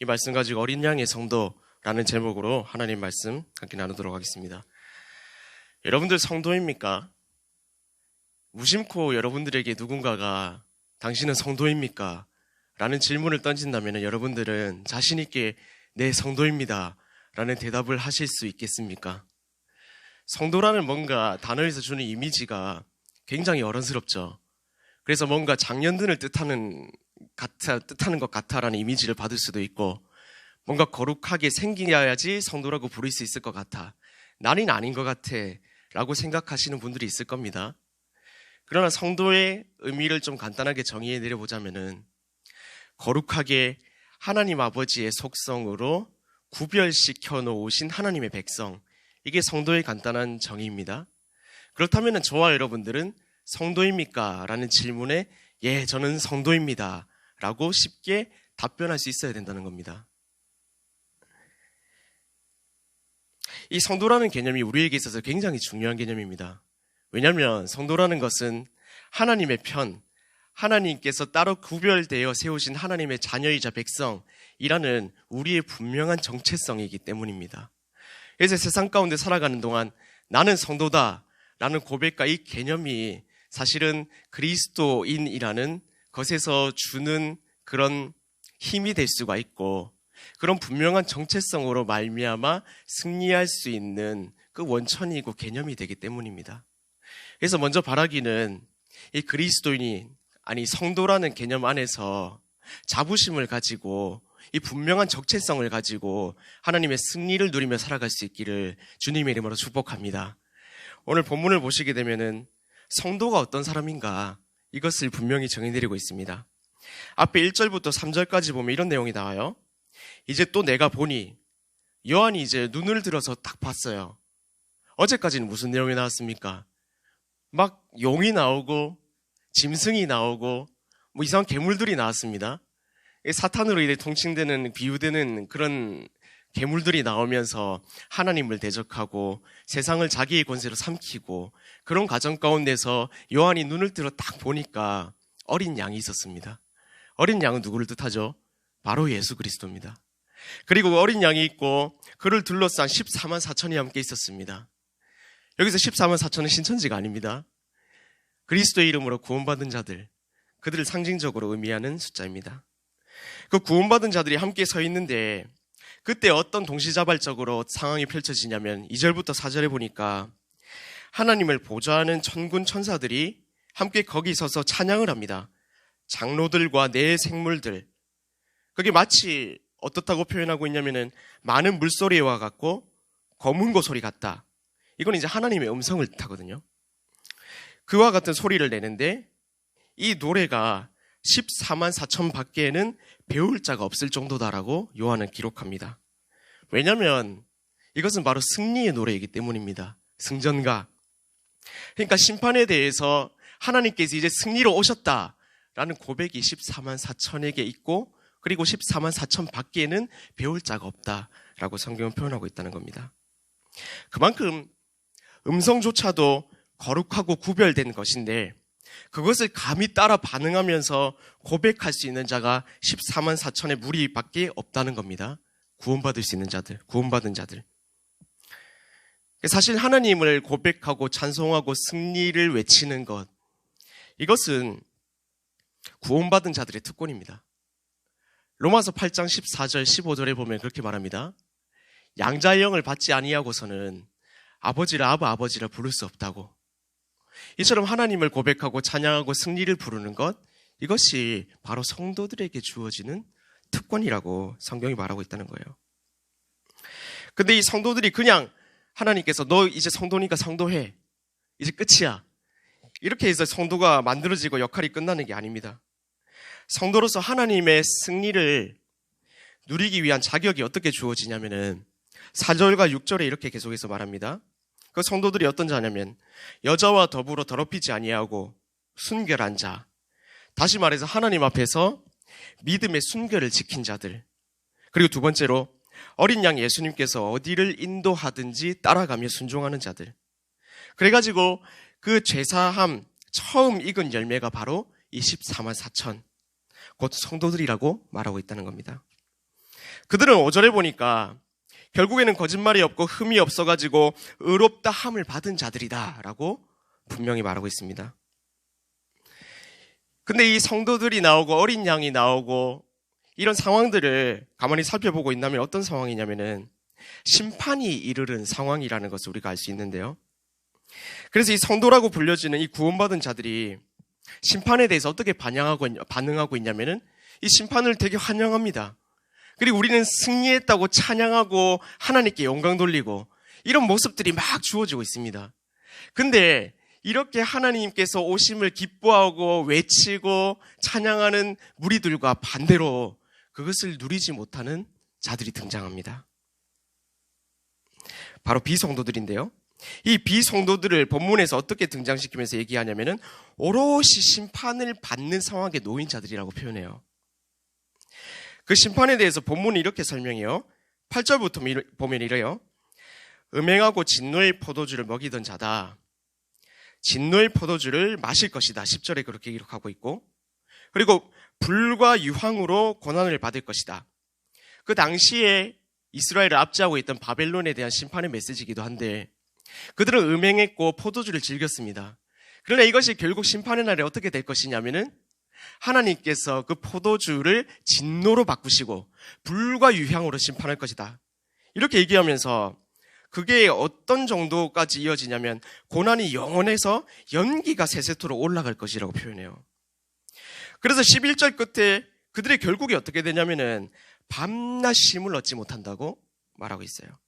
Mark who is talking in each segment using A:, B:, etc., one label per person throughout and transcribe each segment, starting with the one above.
A: 이 말씀 가지고 어린 양의 성도라는 제목으로 하나님 말씀 함께 나누도록 하겠습니다. 여러분들 성도입니까? 무심코 여러분들에게 누군가가 당신은 성도입니까? 라는 질문을 던진다면 여러분들은 자신 있게 네, 성도입니다 라는 대답을 하실 수 있겠습니까? 성도라는 뭔가 단어에서 주는 이미지가 굉장히 어른스럽죠. 그래서 뭔가 장년들을 뜻하는 것 같아라는 이미지를 받을 수도 있고, 뭔가 거룩하게 생겨야지 성도라고 부를 수 있을 것 같아, 나는 아닌 것 같아 라고 생각하시는 분들이 있을 겁니다. 그러나 성도의 의미를 좀 간단하게 정의해 내려보자면은, 거룩하게 하나님 아버지의 속성으로 구별시켜 놓으신 하나님의 백성, 이게 성도의 간단한 정의입니다. 그렇다면 저와 여러분들은 성도입니까? 라는 질문에 예, 저는 성도입니다 라고 쉽게 답변할 수 있어야 된다는 겁니다. 이 성도라는 개념이 우리에게 있어서 굉장히 중요한 개념입니다. 왜냐하면 성도라는 것은 하나님의 편, 하나님께서 따로 구별되어 세우신 하나님의 자녀이자 백성이라는 우리의 분명한 정체성이기 때문입니다. 그래서 세상 가운데 살아가는 동안 나는 성도다 라는 고백과 이 개념이 사실은 그리스도인이라는 것에서 주는 그런 힘이 될 수가 있고, 그런 분명한 정체성으로 말미암아 승리할 수 있는 그 원천이고 개념이 되기 때문입니다. 그래서 먼저 바라기는 이 그리스도인이, 아니 성도라는 개념 안에서 자부심을 가지고 이 분명한 정체성을 가지고 하나님의 승리를 누리며 살아갈 수 있기를 주님의 이름으로 축복합니다. 오늘 본문을 보시게 되면은 성도가 어떤 사람인가, 이것을 분명히 정의내리고 있습니다. 앞에 1절부터 3절까지 보면 이런 내용이 나와요. 이제 또 내가 보니, 요한이 이제 눈을 들어서 딱 봤어요. 어제까지는 무슨 내용이 나왔습니까? 막 용이 나오고 짐승이 나오고 뭐 이상한 괴물들이 나왔습니다. 사탄으로 인해 통칭되는, 비유되는 그런 괴물들이 나오면서 하나님을 대적하고 세상을 자기의 권세로 삼키고, 그런 과정 가운데서 요한이 눈을 들어 딱 보니까 어린 양이 있었습니다. 어린 양은 누구를 뜻하죠? 바로 예수 그리스도입니다. 그리고 어린 양이 있고 그를 둘러싼 14만 4천이 함께 있었습니다. 여기서 14만 4천은 신천지가 아닙니다. 그리스도의 이름으로 구원받은 자들, 그들을 상징적으로 의미하는 숫자입니다. 그 구원받은 자들이 함께 서 있는데, 그때 어떤 동시자발적으로 상황이 펼쳐지냐면 2절부터 4절에 보니까 하나님을 보좌하는 천군 천사들이 함께 거기 서서 찬양을 합니다. 장로들과 네 생물들, 그게 마치 어떻다고 표현하고 있냐면은 많은 물소리와 같고 검은 고소리 같다. 이건 이제 하나님의 음성을 뜻하거든요. 그와 같은 소리를 내는데 이 노래가 14만 4천 밖에는 배울 자가 없을 정도다라고 요한은 기록합니다. 왜냐하면 이것은 바로 승리의 노래이기 때문입니다. 승전가. 그러니까 심판에 대해서 하나님께서 이제 승리로 오셨다라는 고백이 14만 4천에게 있고, 그리고 14만 4천 밖에는 배울 자가 없다라고 성경은 표현하고 있다는 겁니다. 그만큼 음성조차도 거룩하고 구별된 것인데, 그것을 감히 따라 반응하면서 고백할 수 있는 자가 14만 4천의 무리밖에 없다는 겁니다. 구원받을 수 있는 자들, 구원받은 자들. 사실 하나님을 고백하고 찬송하고 승리를 외치는 것, 이것은 구원받은 자들의 특권입니다. 로마서 8장 14절 15절에 보면 그렇게 말합니다. 양자의 영을 받지 아니하고서는 아버지를 아버지라 부를 수 없다고. 이처럼 하나님을 고백하고 찬양하고 승리를 부르는 것, 이것이 바로 성도들에게 주어지는 특권이라고 성경이 말하고 있다는 거예요. 근데 이 성도들이 그냥 하나님께서 너 이제 성도니까 성도해, 이제 끝이야, 이렇게 해서 성도가 만들어지고 역할이 끝나는 게 아닙니다. 성도로서 하나님의 승리를 누리기 위한 자격이 어떻게 주어지냐면은 4절과 6절에 이렇게 계속해서 말합니다. 그 성도들이 어떤 자냐면 여자와 더불어 더럽히지 아니하고 순결한 자, 다시 말해서 하나님 앞에서 믿음의 순결을 지킨 자들, 그리고 두 번째로 어린 양 예수님께서 어디를 인도하든지 따라가며 순종하는 자들. 그래가지고 그 죄사함 처음 익은 열매가 바로 이 14만 4천, 곧 성도들이라고 말하고 있다는 겁니다. 그들은 5절에 보니까 결국에는 거짓말이 없고 흠이 없어가지고 의롭다 함을 받은 자들이다 라고 분명히 말하고 있습니다. 근데 이 성도들이 나오고 어린 양이 나오고 이런 상황들을 가만히 살펴보고 있다면 어떤 상황이냐면은 심판이 이르는 상황이라는 것을 우리가 알 수 있는데요. 그래서 이 성도라고 불려지는 이 구원받은 자들이 심판에 대해서 어떻게 반응하고 있냐면은 이 심판을 되게 환영합니다. 그리고 우리는 승리했다고 찬양하고 하나님께 영광 돌리고 이런 모습들이 막 주어지고 있습니다. 근데 이렇게 하나님께서 오심을 기뻐하고 외치고 찬양하는 무리들과 반대로 그것을 누리지 못하는 자들이 등장합니다. 바로 비성도들인데요. 이 비성도들을 본문에서 어떻게 등장시키면서 얘기하냐면은 오롯이 심판을 받는 상황에 놓인 자들이라고 표현해요. 그 심판에 대해서 본문이 이렇게 설명해요. 8절부터 보면 이래요. 음행하고 진노의 포도주를 먹이던 자다. 진노의 포도주를 마실 것이다. 10절에 그렇게 기록하고 있고, 그리고 불과 유황으로 고난을 받을 것이다. 그 당시에 이스라엘을 압제하고 있던 바벨론에 대한 심판의 메시지이기도 한데 그들은 음행했고 포도주를 즐겼습니다. 그러나 이것이 결국 심판의 날에 어떻게 될 것이냐면은 하나님께서 그 포도주를 진노로 바꾸시고 불과 유향으로 심판할 것이다. 이렇게 얘기하면서 그게 어떤 정도까지 이어지냐면 고난이 영원해서 연기가 세세토록 올라갈 것이라고 표현해요. 그래서 11절 끝에 그들의 결국이 어떻게 되냐면은 밤낮 쉼을 얻지 못한다고 말하고 있어요.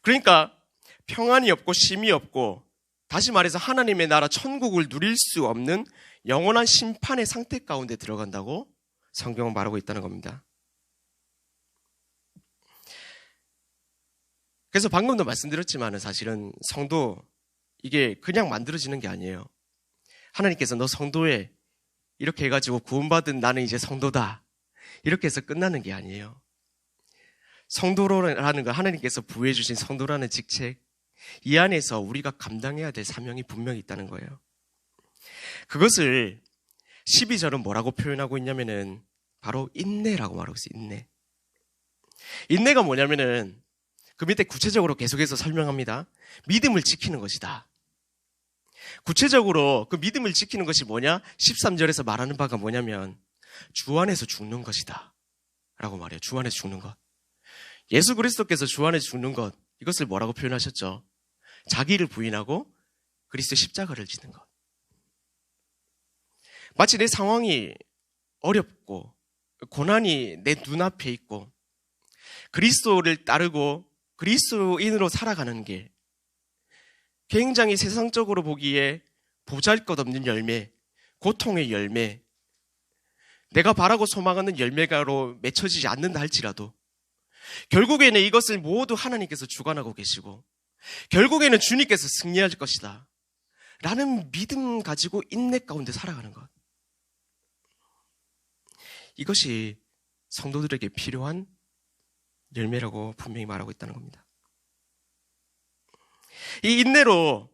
A: 그러니까 평안이 없고 쉼이 없고 다시 말해서 하나님의 나라 천국을 누릴 수 없는 영원한 심판의 상태 가운데 들어간다고 성경은 말하고 있다는 겁니다. 그래서 방금도 말씀드렸지만 사실은 성도 이게 그냥 만들어지는 게 아니에요. 하나님께서 너 성도에 이렇게 해가지고 구원받은 나는 이제 성도다 이렇게 해서 끝나는 게 아니에요. 성도라는 거 하나님께서 부여해 주신 성도라는 직책 이 안에서 우리가 감당해야 될 사명이 분명히 있다는 거예요. 그것을 12절은 뭐라고 표현하고 있냐면은 바로 인내라고 말하고 있어요. 인내. 인내가 뭐냐면은 그 밑에 구체적으로 계속해서 설명합니다. 믿음을 지키는 것이다. 구체적으로 그 믿음을 지키는 것이 뭐냐? 13절에서 말하는 바가 뭐냐면 주 안에서 죽는 것이다 라고 말해요. 주 안에서 죽는 것. 예수 그리스도께서 주 안에서 죽는 것 이것을 뭐라고 표현하셨죠? 자기를 부인하고 그리스도의 십자가를 지는 것. 마치 내 상황이 어렵고 고난이 내 눈앞에 있고 그리스도를 따르고 그리스도인으로 살아가는 게 굉장히 세상적으로 보기에 보잘것없는 열매, 고통의 열매, 내가 바라고 소망하는 열매가로 맺혀지지 않는다 할지라도 결국에는 이것을 모두 하나님께서 주관하고 계시고 결국에는 주님께서 승리하실 것이다 라는 믿음 가지고 인내 가운데 살아가는 것. 이것이 성도들에게 필요한 열매라고 분명히 말하고 있다는 겁니다. 이 인내로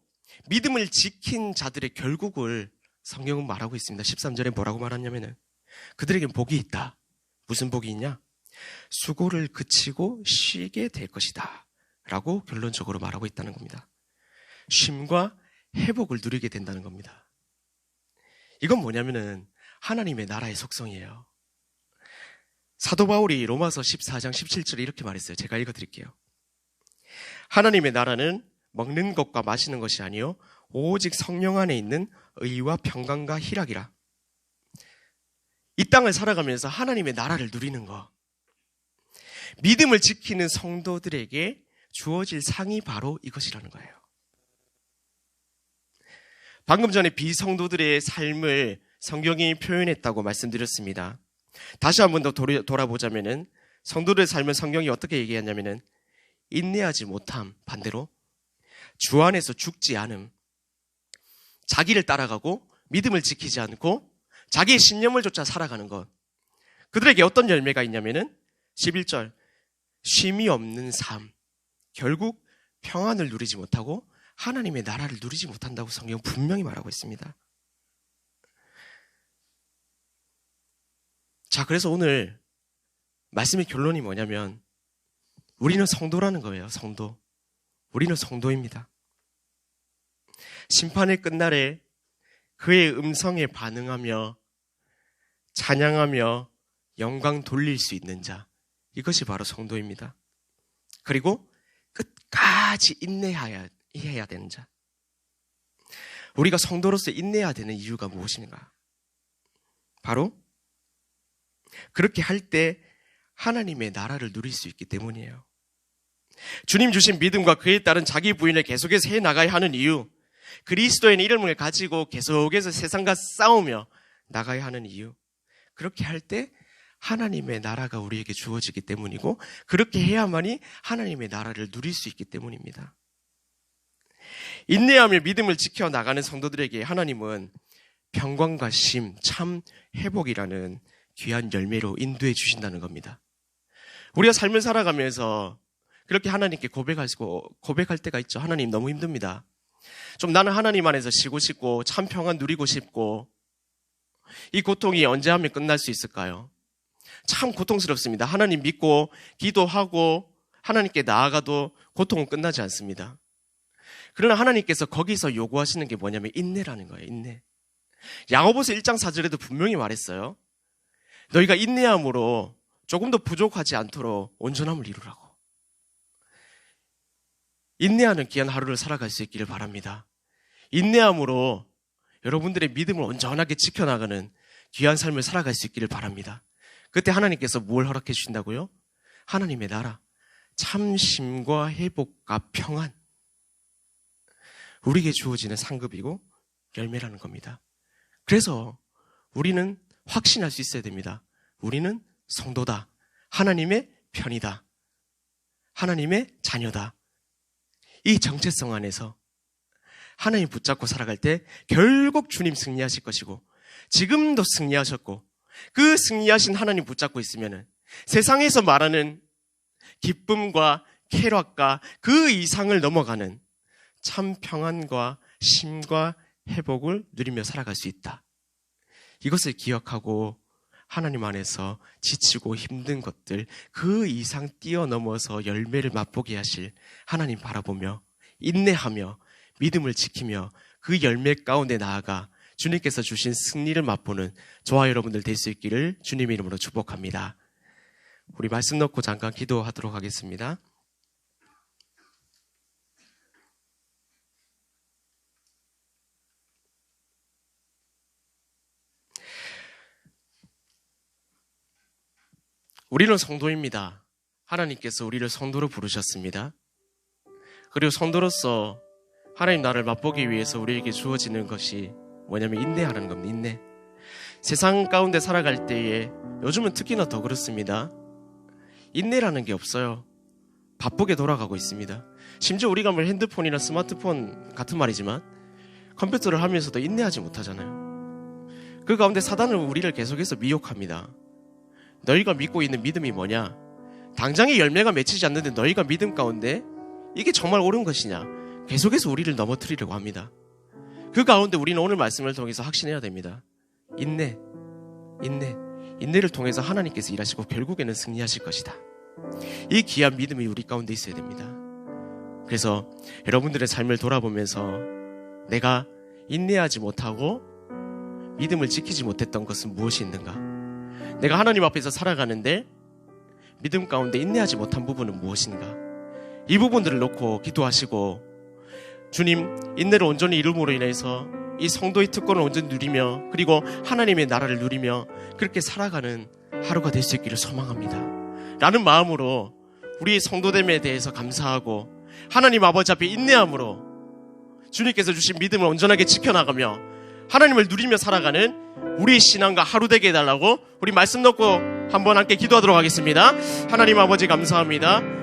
A: 믿음을 지킨 자들의 결국을 성경은 말하고 있습니다. 13절에 뭐라고 말하냐면은 그들에겐 복이 있다. 무슨 복이 있냐? 수고를 그치고 쉬게 될 것이다 라고 결론적으로 말하고 있다는 겁니다. 쉼과 회복을 누리게 된다는 겁니다. 이건 뭐냐면은 하나님의 나라의 속성이에요. 사도 바울이 로마서 14장 17절에 이렇게 말했어요. 제가 읽어드릴게요. 하나님의 나라는 먹는 것과 마시는 것이 아니요 오직 성령 안에 있는 의와 평강과 희락이라. 이 땅을 살아가면서 하나님의 나라를 누리는 것, 믿음을 지키는 성도들에게 주어질 상이 바로 이것이라는 거예요. 방금 전에 비성도들의 삶을 성경이 표현했다고 말씀드렸습니다. 다시 한 번 더 돌아보자면은 성도들의 삶은 성경이 어떻게 얘기했냐면은 인내하지 못함, 반대로 주 안에서 죽지 않음, 자기를 따라가고 믿음을 지키지 않고 자기의 신념을 쫓아 살아가는 것. 그들에게 어떤 열매가 있냐면은 11절 쉼이 없는 삶, 결국 평안을 누리지 못하고 하나님의 나라를 누리지 못한다고 성경은 분명히 말하고 있습니다. 자, 그래서 오늘 말씀의 결론이 뭐냐면 우리는 성도라는 거예요. 성도. 우리는 성도입니다. 심판의 끝날에 그의 음성에 반응하며 찬양하며 영광 돌릴 수 있는 자, 이것이 바로 성도입니다. 그리고 끝까지 인내해야 되는 자. 우리가 성도로서 인내해야 되는 이유가 무엇인가? 바로 그렇게 할 때 하나님의 나라를 누릴 수 있기 때문이에요. 주님 주신 믿음과 그에 따른 자기 부인을 계속해서 해나가야 하는 이유, 그리스도의 이름을 가지고 계속해서 세상과 싸우며 나가야 하는 이유, 그렇게 할 때 하나님의 나라가 우리에게 주어지기 때문이고 그렇게 해야만이 하나님의 나라를 누릴 수 있기 때문입니다. 인내하며 믿음을 지켜나가는 성도들에게 하나님은 평강과 쉼, 참 회복이라는 귀한 열매로 인도해 주신다는 겁니다. 우리가 삶을 살아가면서 그렇게 하나님께 고백할 때가 있죠. 하나님 너무 힘듭니다. 좀 나는 하나님 안에서 쉬고 싶고 참 평안 누리고 싶고 이 고통이 언제 하면 끝날 수 있을까요? 참 고통스럽습니다. 하나님 믿고 기도하고 하나님께 나아가도 고통은 끝나지 않습니다. 그러나 하나님께서 거기서 요구하시는 게 뭐냐면 인내라는 거예요. 인내. 야고보서 1장 4절에도 분명히 말했어요. 너희가 인내함으로 조금 더 부족하지 않도록 온전함을 이루라고. 인내하는 귀한 하루를 살아갈 수 있기를 바랍니다. 인내함으로 여러분들의 믿음을 온전하게 지켜나가는 귀한 삶을 살아갈 수 있기를 바랍니다. 그때 하나님께서 뭘 허락해 주신다고요? 하나님의 나라, 참심과 회복과 평안, 우리에게 주어지는 상급이고 열매라는 겁니다. 그래서 우리는 확신할 수 있어야 됩니다. 우리는 성도다. 하나님의 편이다. 하나님의 자녀다. 이 정체성 안에서 하나님 붙잡고 살아갈 때 결국 주님 승리하실 것이고 지금도 승리하셨고 그 승리하신 하나님 붙잡고 있으면 세상에서 말하는 기쁨과 쾌락과 그 이상을 넘어가는 참 평안과 쉼과 회복을 누리며 살아갈 수 있다. 이것을 기억하고 하나님 안에서 지치고 힘든 것들 그 이상 뛰어넘어서 열매를 맛보게 하실 하나님 바라보며 인내하며 믿음을 지키며 그 열매 가운데 나아가 주님께서 주신 승리를 맛보는 저와 여러분들 될 수 있기를 주님의 이름으로 축복합니다. 우리 말씀 넣고 잠깐 기도하도록 하겠습니다. 우리는 성도입니다. 하나님께서 우리를 성도로 부르셨습니다. 그리고 성도로서 하나님 나를 맛보기 위해서 우리에게 주어지는 것이 뭐냐면 인내하라는 겁니다. 인내. 세상 가운데 살아갈 때에 요즘은 특히나 더 그렇습니다. 인내라는 게 없어요. 바쁘게 돌아가고 있습니다. 심지어 우리가 뭐 핸드폰이나 스마트폰 같은 말이지만 컴퓨터를 하면서도 인내하지 못하잖아요. 그 가운데 사단은 우리를 계속해서 미혹합니다. 너희가 믿고 있는 믿음이 뭐냐? 당장의 열매가 맺히지 않는데 너희가 믿음 가운데 이게 정말 옳은 것이냐? 계속해서 우리를 넘어뜨리려고 합니다. 그 가운데 우리는 오늘 말씀을 통해서 확신해야 됩니다. 인내를 통해서 하나님께서 일하시고 결국에는 승리하실 것이다. 이 귀한 믿음이 우리 가운데 있어야 됩니다. 그래서 여러분들의 삶을 돌아보면서 내가 인내하지 못하고 믿음을 지키지 못했던 것은 무엇이 있는가? 내가 하나님 앞에서 살아가는데 믿음 가운데 인내하지 못한 부분은 무엇인가? 이 부분들을 놓고 기도하시고 주님 인내를 온전히 이룸으로 인해서 이 성도의 특권을 온전히 누리며 그리고 하나님의 나라를 누리며 그렇게 살아가는 하루가 될 수 있기를 소망합니다. 라는 마음으로 우리 성도됨에 대해서 감사하고 하나님 아버지 앞에 인내함으로 주님께서 주신 믿음을 온전하게 지켜나가며 하나님을 누리며 살아가는 우리의 신앙과 하루 되게 해달라고 우리 말씀 놓고 한번 함께 기도하도록 하겠습니다. 하나님 아버지 감사합니다.